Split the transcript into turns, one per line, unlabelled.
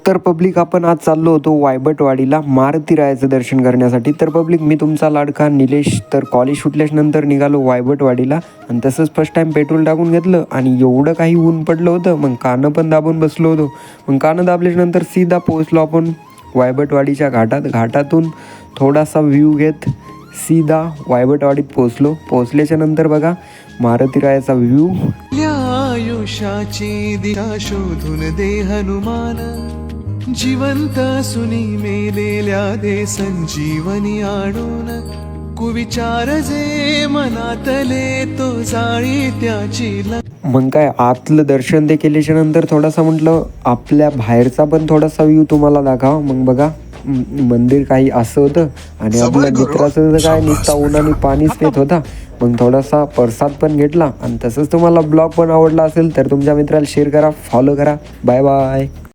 तर पब्लिक आपण आज चाललो होतो वायबटवाडीला मारुतीरायाचं दर्शन करण्यासाठी. तर पब्लिक मी तुमचा लाडका निलेश. तर कॉलेज सुटल्यानंतर निघालो वायबटवाडीला आणि तसंच फर्स्ट टाईम पेट्रोल टाकून घेतलं आणि एवढं काही ऊन पडलं होतं. मग कानं पण दाबून बसलो होतो. मग कानं दाबल्यानंतर सीधा पोहोचलो आपण वायबटवाडीच्या घाटातून थोडासा व्ह्यू घेत सीधा वायबटवाडीत पोहोचल्याच्या नंतर बघा मारुतीरायाचा व्ह्यू.
आयुष्याची दिशा शोधून दे हनुमान, जिवंत सुनी मेलेल्या दे संजीवनी आणून, कुविचार जे मनातले तो जाळी त्याची.
मग काय आतलं दर्शन ते केल्याच्या नंतर थोडासा म्हटलं आपल्या बाहेरचा पण थोडासा व्ह्यू तुम्हाला दाखवा. मग बघा मंदिर काही असं होतं आणि आपल्या मित्राचं काय नुसता उन्हाने पाणीच पेत होता. मग थोडासा प्रसाद पण घेतला आणि तसंच तुम्हाला ब्लॉग पण आवडला असेल तर तुमच्या मित्राला शेअर करा, फॉलो करा. Bye bye.